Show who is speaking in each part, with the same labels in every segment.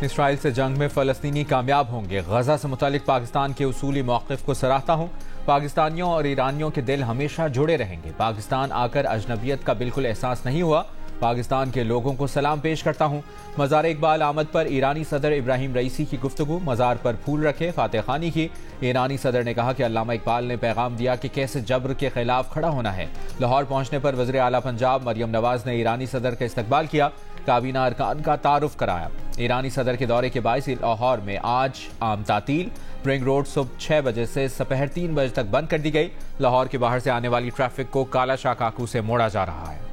Speaker 1: Israel से जंग में फ़लस्तीनी कामयाब होंगे। गजा से मुतालिक पाकिस्तान के उसूली मौक़िफ़ को सराहता हूँ। पाकिस्तानियों और ईरानियों के दिल हमेशा जुड़े रहेंगे। पाकिस्तान आकर अजनबियत का बिल्कुल एहसास नहीं हुआ। पाकिस्तान के लोगों को सलाम पेश करता हूँ। मज़ार इकबाल आमद पर ईरानी सदर इब्राहिम रईसी की गुफ्तगू, मज़ार पर फूल रखे, फातह खानी की। ईरानी सदर ने कहा कि अल्लामा इकबाल ने पैगाम दिया कि कैसे जबर के खिलाफ खड़ा होना है। लाहौर पहुंचने पर वज़ीर आला पंजाब मरियम नवाज ने ईरानी सदर का इस्तकबाल किया, काबीना अरकान का तारुफ कराया। ईरानी सदर के दौरे के बायस लाहौर में आज आम तातील। रिंग रोड सुबह 6 बजे से दोपहर 3 बजे तक बंद कर दी गई। लाहौर के बाहर से आने वाली ट्रैफिक को काला शाह काकू से मोड़ा जा रहा है।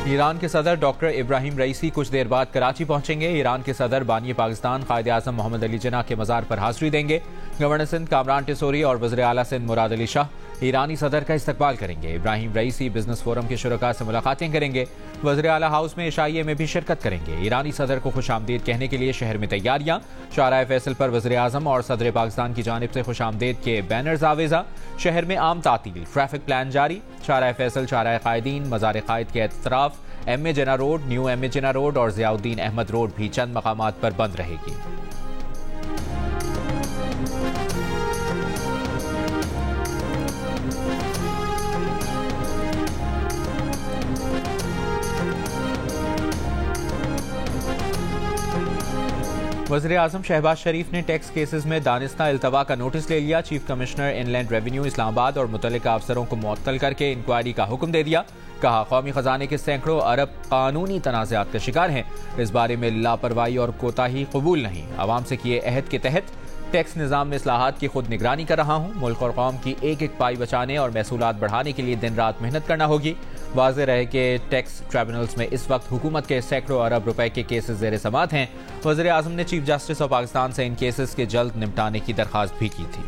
Speaker 1: ईरान के सदर डॉक्टर इब्राहिम रईसी कुछ देर बाद कराची पहुंचेंगे। ईरान के सदर बानी पाकिस्तान कायद आज़म मोहम्मद अली जिन्ना के मज़ार पर हाज़िरी देंगे। गवर्नर सिंध कामरान टिसोरी और वज़ीर आला सिंध मुराद अली शाह ईरानी सदर का इस्तकबाल करेंगे। इब्राहिम रईसी बिजनेस फोरम के शुरका से मुलाकातें करेंगे। वज़ीर आला हाउस में इशाइये में भी शिरकत करेंगे। ईरानी सदर को खुशामदीद कहने के लिए शहर में तैयारियां। शाहराह फैसल पर वज़ीर आज़म और सदर पाकिस्तान की जानिब से खुशामदीद के बैनर्स आवेजा। शहर में आम तातील, ट्रैफिक प्लान जारी। शाहराह फैसल, शाहराह कायदीन, मज़ार कायद के अतराफ, M A Jinnah road, new M A Jinnah road और ज़ियाउद्दीन अहमद रोड भी चंद मकामात पर बंद रहेगी। वज़ीर आज़म शहबाज शरीफ ने टैक्स केसेस में दानिस्ता इल्तवा का नोटिस ले लिया। Chief commissioner inland revenue Islamabad और मुतल्लिका अफसरों को मुअत्तल करके इंक्वायरी का हुक्म दे दिया। कहा, कौमी खजाने के सैकड़ों अरब कानूनी तनाज़ात का शिकार हैं। इस बारे में लापरवाही और कोताही कबूल नहीं। अवाम से किए अहद के तहत टैक्स निज़ाम में इस्लाहात की खुद निगरानी कर रहा हूँ। मुल्क और कौम की एक एक पाई बचाने और महसूलात बढ़ाने के लिए दिन रात मेहनत करना होगी। वाज़ेह रहे कि टैक्स ट्रिब्यूनल्स में इस वक्त हुकूमत के सैकड़ों अरब रुपए के केसेस ज़ेर समाअत हैं। वज़ीर आज़म ने चीफ जस्टिस ऑफ पाकिस्तान से इन केसेस के जल्द निपटाने की दरख्वास्त भी की थी।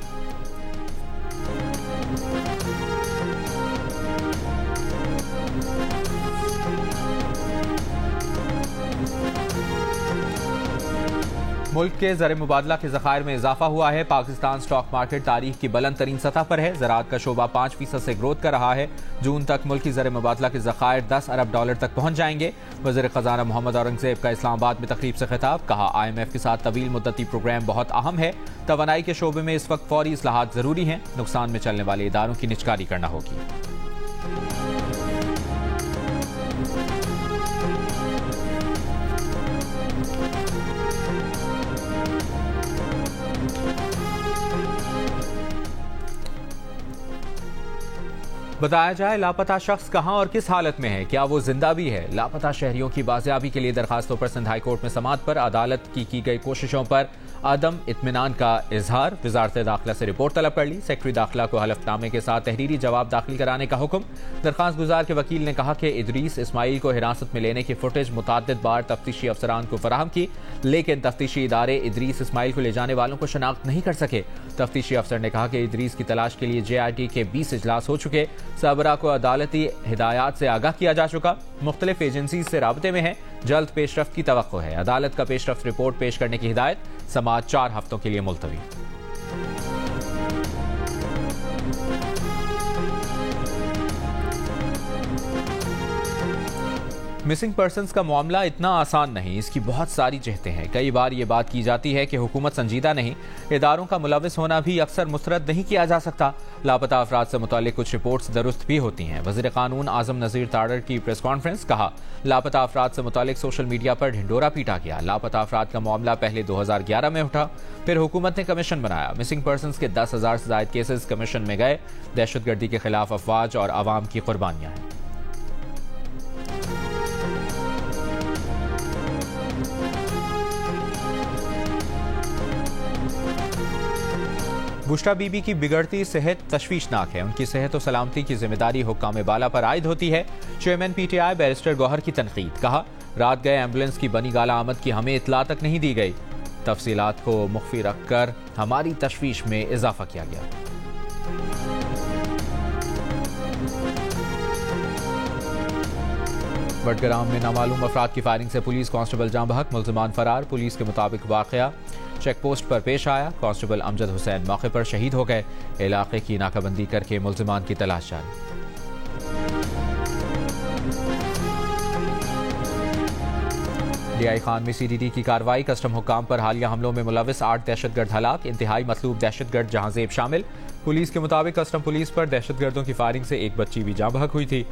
Speaker 1: मुल्क के ज़र मुबादला के ज़खायर में इजाफा हुआ है। पाकिस्तान स्टॉक मार्केट तारीख की बुलंद तरीन सतह पर है। ज़राअत का शोबा 5% से ग्रोथ कर रहा है। जून तक मुल्की ज़र मुबादला के ज़खायर 10 अरब डॉलर तक पहुंच जाएंगे। वज़ीर ख़जाना मोहम्मद औरंगज़ेब का इस्लामाबाद में तकरीब से खिताब। कहा, IMF के साथ तवील मुद्दती प्रोग्राम बहुत अहम है। तवानाई के शोबे में इस वक्त फौरी इस्लाहात ज़रूरी हैं। नुकसान में चलने वाले इदारों की निजकारी करना होगी। बताया जाए लापता शख्स कहां और किस हालत में है, क्या वो जिंदा भी है। लापता शहरियों की बाजियाबी के लिए दरखास्तों पर सिंध हाई कोर्ट में समाअत पर अदालत की गई कोशिशों पर आदम इत्मीनान का इजहार। वजारत दाखिला से रिपोर्ट तलब कर ली। सेक्रेटरी दाखिला को हलफनामे के साथ तहरीरी जवाब दाखिल कराने का हुक्म। दरखास्त गुजार के वकील ने कहा कि इदरीस इस्माइल को हिरासत में लेने की फुटेज मुतअद्दिद बार तफ्तीशी अफसरान को फराहम की, लेकिन तफ्तीशी इदारे इदरीस इस्माइल को ले जाने वालों को शनाख्त नहीं कर सके। तफ्तीशी अफसर ने कहा कि इदरीस की तलाश के लिए JIT के 20 इजलास हो चुके। सबरा को अदालती हिदायत से आगाह किया जा चुका। मुख्तलिफ एजेंसी से राबते में है। जल्द पेशरफ्त की तवक्को है। अदालत का पेशरफ्त रिपोर्ट पेश करने की हिदायत। समाअत 4 हफ्तों के लिए मुलतवी। मिसिंग पर्सन्स का मामला इतना आसान नहीं, इसकी बहुत सारी जहतें हैं। कई बार ये बात की जाती है कि हुकूमत संजीदा नहीं, इदारों का मुलविस होना भी अक्सर मुस्तरद नहीं किया जा सकता। लापता अफराद से मुतालिक कुछ रिपोर्ट्स दुरुस्त भी होती हैं। वज़ीर कानून आज़म नज़ीर ताड़र की प्रेस कॉन्फ्रेंस। कहा, लापता अफराद से मुतालिक सोशल मीडिया पर ढिंडोरा पीटा गया। लापता अफराद का मामला पहले 2011 में उठा, फिर हुकूमत ने कमीशन बनाया। मिसिंग पर्सन्स के 10,000 से ज़ायद केसेस कमीशन में गए। दहशतगर्दी के खिलाफ अफवाज और आवाम की कुर्बानियां हैं। बुशरा बीबी की बिगड़ती सेहत तशवीशनाक है। उनकी सेहत और सलामती की जिम्मेदारी हुक्काम बाला पर आयद होती है। चेयरमैन PTI बैरिस्टर गौहर की तनकीद। कहा, रात गए एम्बुलेंस की बनी गाला आमद की हमें इतला तक नहीं दी गई। तफसीलात को मुख्फी रखकर हमारी तशवीश में इजाफा किया गया। बडगराम में नामालूम अफराद की फायरिंग से पुलिस कांस्टेबल जाँ बहक, मुल्जिमान फरार। पुलिस के मुताबिक वाकया चेक पोस्ट पर पेश आया। कांस्टेबल अमजद हुसैन मौके पर शहीद हो गए। इलाके की नाकाबंदी करके मुल्जिमान की तलाश जारी। लियाई खान में CDD की कार्रवाई, कस्टम हुक्काम पर हालिया हमलों में मुलविस 8 दहशतगर्द हलाक, इंतहाई मतलूब दहशतगर्द जहांजेब शामिल। पुलिस के मुताबिक कस्टम पुलिस पर दहशतगर्दों की फायरिंग से एक बच्ची भी जाँ बहक हुई थी।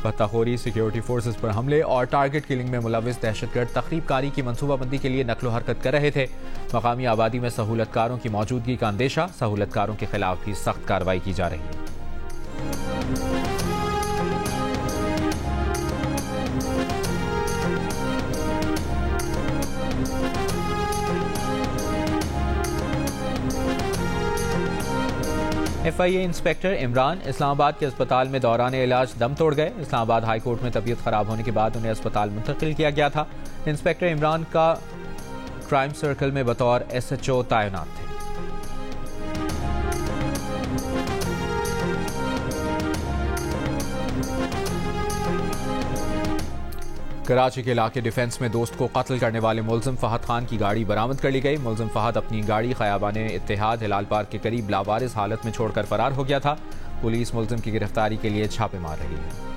Speaker 1: भत्ताखोरी, सिक्योरिटी फोर्सेस पर हमले और टारगेट किलिंग में मुलविस दहशतगर्द तकरीबकारी की मनसूबाबंदी के लिए नकलो हरकत कर रहे थे। मकामी आबादी में सहूलतकारों की मौजूदगी का अंदेशा, सहूलतकारों के खिलाफ भी सख्त कार्रवाई की जा रही है। FIA इंस्पेक्टर इमरान इस्लामाबाद के अस्पताल में दौरान इलाज दम तोड़ गए। इस्लामाबाद हाई कोर्ट में तबीयत खराब होने के बाद उन्हें अस्पताल मुंतकिल किया गया था। इंस्पेक्टर इमरान का क्राइम सर्कल में बतौर SHO तैनात थे। कराची के इलाके डिफेंस में दोस्त को कत्ल करने वाले मुलजिम फहद खान की गाड़ी बरामद कर ली गई। मुलजिम फहद अपनी गाड़ी खयाबाने इत्तेहाद हिलाल पार्क के करीब लावारिस हालत में छोड़कर फरार हो गया था। पुलिस मुलजिम की गिरफ्तारी के लिए छापे मार रही है।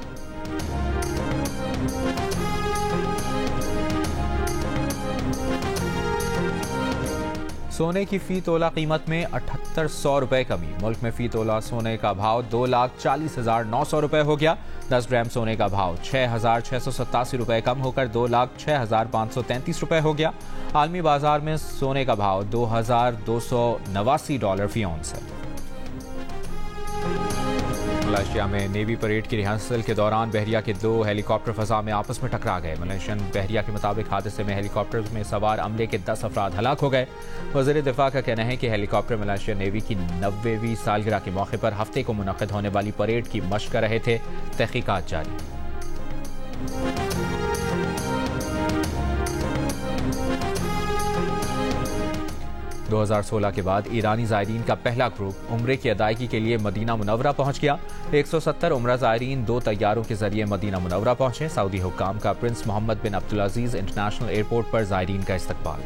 Speaker 1: सोने की फी तोला कीमत में 7800 रुपए कमी। मुल्क में फी तोला सोने का भाव 2,40,900 रुपए हो गया। 10 ग्राम सोने का भाव 6,687 रुपए कम होकर 2,06,533 रुपए हो गया। आलमी बाजार में सोने का भाव $2,289 फी औंस है। मलेशिया में नेवी परेड की रिहर्सल के दौरान बहरिया के 2 हेलीकॉप्टर फजा में आपस में टकरा गए। मलेशियन बहरिया के मुताबिक हादसे में हेलीकॉप्टर में सवार अमले के 10 अफराद हलाक हो गए। वज़ीर दिफा का कहना है कि हेलीकॉप्टर मलेशियन नेवी की 90वीं सालगिरह के मौके पर हफ्ते को मुनक़िद होने वाली परेड की मश्क कर रहे थे। तहकीकात जारी। 2016 के बाद ईरानी ज़ायरीन का पहला ग्रुप उम्रे की अदायगी के लिए मदीना मुनव्वरा पहुंच गया। 170 उम्रा ज़ायरीन 2 तैयारों के जरिए मदीना मुनव्वरा पहुंचे। सऊदी हुक्काम का प्रिंस मोहम्मद बिन अब्दुल अजीज इंटरनेशनल एयरपोर्ट पर ज़ायरीन का इस्तकबाल।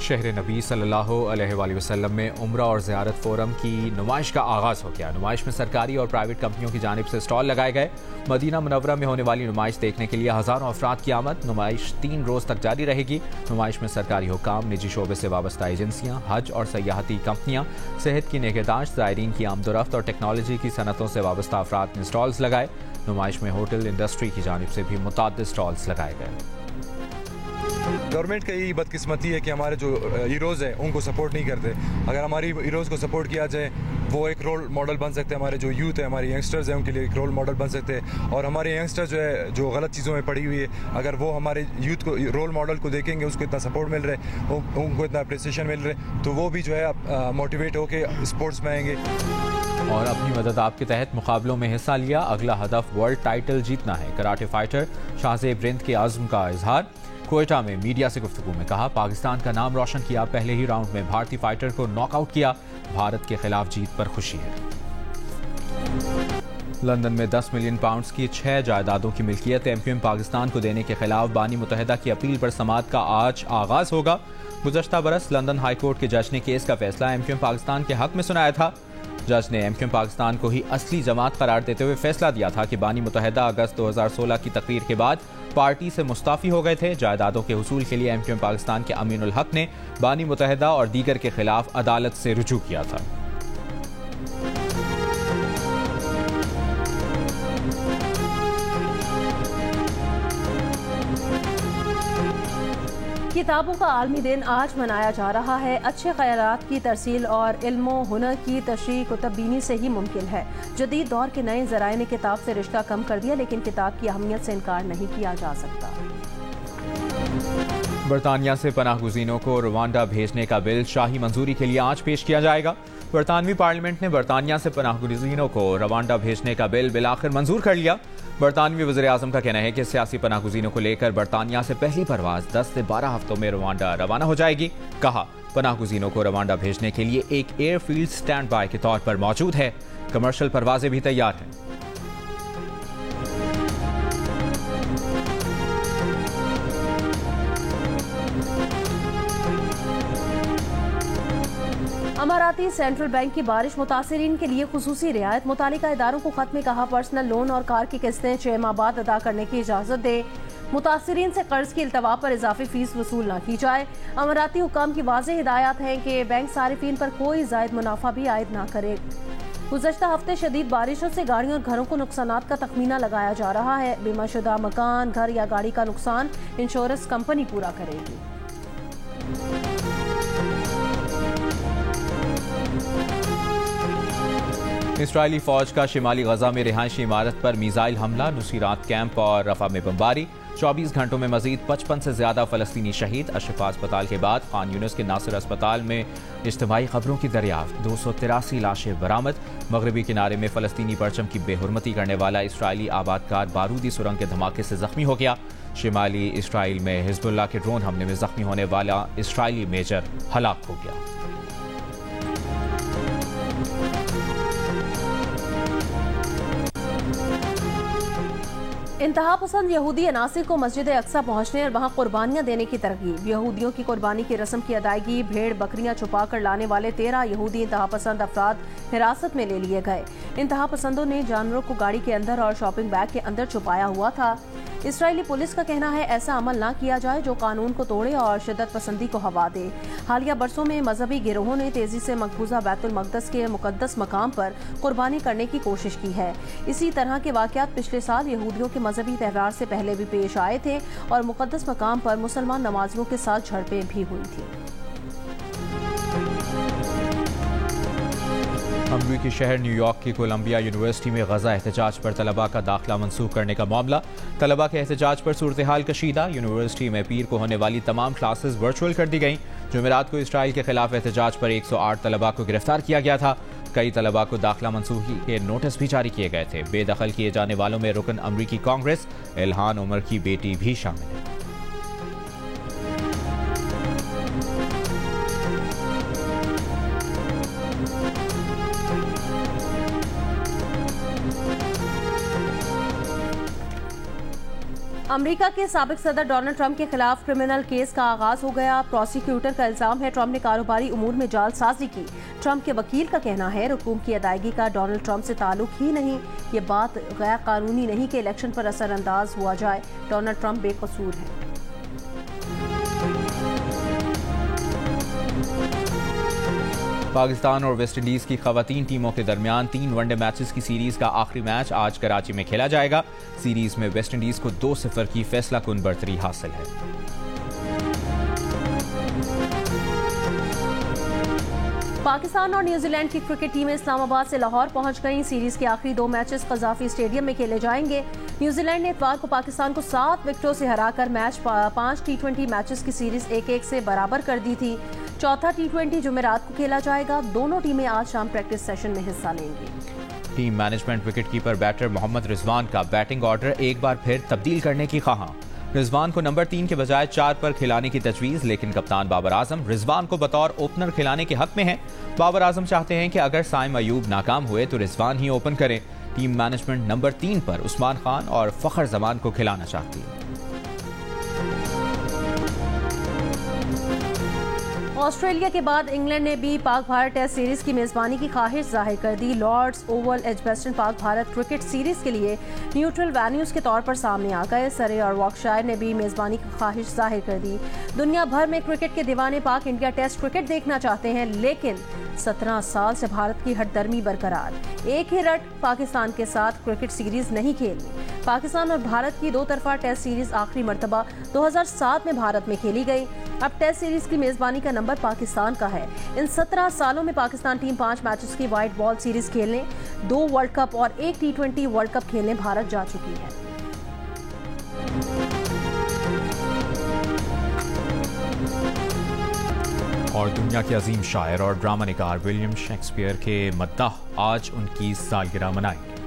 Speaker 1: शहर नबी सल्लल्लाहु अलैहि वसल्लम में उम्रा और ज़ियारत फोरम की नुमाइश का आगाज़ हो गया। नुमाइश में सरकारी और प्राइवेट कंपनियों की जानिब से स्टॉल लगाए गए। मदीना मुनव्वरा में होने वाली नुमाइश देखने के लिए हज़ारों अफराद की आमद। नुमाइश 3 रोज़ तक जारी रहेगी। नुमाइश में सरकारी हुकाम, निजी शोबे से वाबस्ता एजेंसियाँ, हज और सयाहती कंपनियाँ, सेहत की निगहदाश्त, ज़ायरीन की आमदोरफ्त और टेक्नोलॉजी की सनतों से वाबस्ता अफराद ने स्टॉल्स लगाए। नुमाइश में होटल इंडस्ट्री की जानिब से भी मुतअद्दिद स्टॉल्स लगाए गए।
Speaker 2: गवर्नमेंट का यही बदकिस्मती है कि हमारे जो हीरोज़ हैं उनको सपोर्ट नहीं करते। अगर हमारी हीरोज़ को सपोर्ट किया जाए, वो एक रोल मॉडल बन सकते हैं। हमारे जो यूथ है, हमारे यंगस्टर्स हैं, उनके लिए एक रोल मॉडल बन सकते हैं। और हमारे यंगस्टर्स जो है, जो गलत चीज़ों में पड़ी हुई है, अगर वो हमारे यूथ को रोल मॉडल को देखेंगे, उसको इतना सपोर्ट मिल रहा है, उनको इतना अप्रिसिएशन मिल रहा है, तो वो भी जो है मोटिवेट होकर स्पोर्ट्स में आएंगे।
Speaker 1: और अपनी मदद आपके तहत मुकाबलों में हिस्सा लिया। अगला हदफ वर्ल्ड टाइटल जीतना है। कराटे फाइटर शाहजेब रिंद के आज़म का इजहार। कोयटा में मीडिया से गुफ्तगू में कहा, पाकिस्तान का नाम रोशन किया। पहले ही राउंड में भारतीय फाइटर को नॉकआउट किया। भारत के खिलाफ जीत पर खुशी है। लंदन में 10 मिलियन पाउंड्स की 6 जायदादों की मिल्कियत MQM पाकिस्तान को देने के खिलाफ बानी मुत्तहिदा की अपील पर समाअत का आज आगाज होगा। गुज़श्ता बरस लंदन हाई कोर्ट के जज ने केस का फैसला MQM पाकिस्तान के हक में सुनाया था। जज ने MQM पाकिस्तान को ही असली जमात करार देते हुए फैसला दिया था कि बानी मुत्तहिदा अगस्त 2016 की तकरीर के बाद पार्टी से मुस्ताफी हो गए थे। जायदादों के हुसूल के लिए MQM पाकिस्तान के अमीनुल हक ने बानी मुत्तहिदा और दीगर के खिलाफ अदालत से रुजू किया था।
Speaker 3: किताबों का आलमी दिन आज मनाया जा रहा है। अच्छे ख्यालात की तरसील और इल्म हुनर की तशरीह कुतुबीनी से ही मुमकिन है। जदीद दौर के नए ज़राए ने किताब से रिश्ता कम कर दिया, लेकिन किताब की अहमियत से इनकार नहीं किया जा सकता।
Speaker 1: बरतानिया से पनाहगुज़ीनों को रवांडा भेजने का बिल शाही मंजूरी के लिए आज पेश किया जाएगा। बरतानवी पार्लियामेंट ने बरतानिया से पनाहगुज़ीनों को रवांडा भेजने का बिल बिलाखिर मंजूर कर लिया। बरतानवी वज़ीर आज़म का कहना है कि सियासी पनाहगुज़ीनों को लेकर बरतानिया से पहली परवाज़ 10 से 12 हफ्तों में रवांडा रवाना हो जाएगी। कहा, पनाहगुज़ीनों को रवांडा भेजने के लिए एक एयरफील्ड स्टैंड बाय के तौर पर मौजूद है। कमर्शियल परवाजें भी तैयार हैं।
Speaker 3: अमाराती सेंट्रल बैंक की बारिश मुतासिरीन के लिए खुसूसी रियायत। मुतालिका इदारों को खत में कहा पर्सनल लोन और कार की किस्तें 6 माह बाद अदा करने की इजाजत दे। मुतासिरीन से कर्ज की इल्तवा पर इजाफी फीस वसूल न की जाए। अमाराती हुकाम की वाज़ेह हिदायत है कि बैंक सारिफीन पर कोई जायद मुनाफा भी आयद न करे। गुज़श्ता हफ्ते शदीद बारिशों से गाड़ियों और घरों को नुकसानात का तखमीना लगाया जा रहा है। बीमाशुदा मकान, घर या गाड़ी का नुकसान इंश्योरेंस कंपनी पूरा करेगी।
Speaker 1: इस्राइली फौज का शिमाली गजा में रिहायशी इमारत पर मिसाइल हमला, नुसीरात कैंप और रफा में बमबारी। 24 घंटों में मजीद 55 से ज्यादा फलस्तीनी शहीद। अशफा अस्पताल के बाद खान यूनिस के नासिर अस्पताल में इज्तिमाई खबरों की दरियाफ्त। 283 लाशें बरामद। मगरबी किनारे में फलस्तीनी परचम की बेहुरमती करने वाला इस्राइली आबादकार बारूदी सुरंग के धमाके से जख्मी हो गया। शिमाली इस्राइल में हिजबुल्लाह के ड्रोन हमले में जख्मी होने वाला इस्राइली मेजर हलाक हो गया।
Speaker 3: इंतहा पसंद यहूदी अनासिर को मस्जिद अक्सा पहुंचने और वहां कुर्बानियां देने की तरगीब। यहूदियों की कुर्बानी की रस्म की अदायगी। भेड़ बकरियां छुपा कर लाने वाले 13 यहूदी इंतहा पसंद अफराद हिरासत में ले लिए गए। इंतहा पसंदों ने जानवरों को गाड़ी के अंदर और शॉपिंग बैग के अंदर छुपाया हुआ था। इसराइली पुलिस का कहना है ऐसा अमल न किया जाए जो कानून को तोड़े और शिद्दत पसंदी को हवा दे। हालिया बरसों में मजहबी गिरोहों ने तेजी से मकबूजा बैतुल मकदस के मुकद्दस मकाम पर कुर्बानी करने की कोशिश की है। इसी तरह के वाकयात पिछले साल यहूदियों के मजहबी त्यौहार से पहले भी पेश आए थे और मुकद्दस मकाम पर मुसलमान नमाजियों के साथ झड़पें भी हुई थी।
Speaker 1: अमरीकी शहर न्यूयॉर्क की कोलंबिया यूनिवर्सिटी में गजा एहतजाज पर तलबा का दाखिला मंसूख करने का मामला। तलबा के एहतजाज पर सूरत हाल कशीदा। यूनिवर्सिटी में पीर को होने वाली तमाम क्लासेस वर्चुअल कर दी गईं। जुमेरात को इसराइल के खिलाफ एहतजाज पर 108 तलबा को गिरफ्तार किया गया था। कई तलबा को दाखिला मंसूखी के नोटिस भी जारी किए गए थे। बेदखल किए जाने वालों में रुकन अमरीकी कांग्रेस इल्हान उमर की बेटी भी शामिल है।
Speaker 3: अमेरिका के साबिक सदर डोनाल्ड ट्रंप के खिलाफ क्रिमिनल केस का आगाज हो गया। प्रोसिक्यूटर का इल्जाम है ट्रंप ने कारोबारी उमूर में जालसाजी की। ट्रंप के वकील का कहना है रकूम की अदायगी का डोनाल्ड ट्रंप से ताल्लुक ही नहीं। ये बात गैर कानूनी नहीं कि इलेक्शन पर असरअंदाज हुआ जाए। डोनाल्ड ट्रंप बेकसूर है।
Speaker 1: पाकिस्तान और वेस्ट इंडीज की खवातीन टीमों के दरमियान 3 वनडे मैचेस की सीरीज का आखिरी मैच आज कराची में खेला जाएगा। सीरीज में वेस्ट इंडीज को 2-0 की फैसला कुन बढ़तरी हासिल है।
Speaker 3: पाकिस्तान और न्यूजीलैंड की क्रिकेट टीमें इस्लामाबाद से लाहौर पहुंच गईं। सीरीज के आखिरी 2 मैचेस कज़ाफी स्टेडियम में खेले जाएंगे। न्यूजीलैंड ने इतवार को पाकिस्तान को 7 विकेटों से हराकर मैच 5 T20 मैचेस की सीरीज 1-1 से बराबर कर दी थी। चौथा T20 जुमेरात को खेला जाएगा। दोनों टीमें आज शाम प्रैक्टिस सेशन में हिस्सा लेंगी।
Speaker 1: Team management wicketkeeper batter Mohammad Rizwan का बैटिंग ऑर्डर एक बार फिर तब्दील करने की ख्वाहां। रिजवान को नंबर 3 के बजाय 4 पर खिलाने की तजवीज, लेकिन कप्तान बाबर आजम रिजवान को बतौर ओपनर खिलाने के हक में है। बाबर आजम चाहते हैं कि अगर साइम अयूब नाकाम हुए तो रिजवान ही ओपन करे। टीम मैनेजमेंट नंबर 3 पर उस्मान खान और फखर जमान को खिलाना चाहती है।
Speaker 3: ऑस्ट्रेलिया के बाद इंग्लैंड ने भी पाक भारत टेस्ट सीरीज की मेजबानी की ख्वाहिश जाहिर कर दी। Lord's Oval Edgbaston Pak Bharat cricket series के लिए न्यूट्रल वेन्यूज के तौर पर सामने आ गए। सरे और वॉर्कशायर ने भी मेजबानी की ख्वाहिश जाहिर कर दी। दुनिया भर में क्रिकेट के दीवाने पाक इंडिया टेस्ट क्रिकेट देखना चाहते हैं, लेकिन 17 साल से भारत की हठधर्मी बरकरार। एक ही रट पाकिस्तान के साथ क्रिकेट सीरीज नहीं खेलनी। पाकिस्तान और भारत की 2 तरफा टेस्ट सीरीज आखिरी मरतबा 2007 में भारत में खेली गई। अब टेस्ट सीरीज की मेजबानी का नंबर पाकिस्तान का है। इन 17 सालों में पाकिस्तान टीम 5 मैचेस की व्हाइट बॉल सीरीज खेलने, 2 वर्ल्ड कप और 1 T20 वर्ल्ड कप खेलने भारत जा चुकी है।
Speaker 1: और दुनिया के अजीम शायर और ड्रामा निगार विलियम शेक्सपियर के मद्दाह आज उनकी सालगिरह मनाएंगे।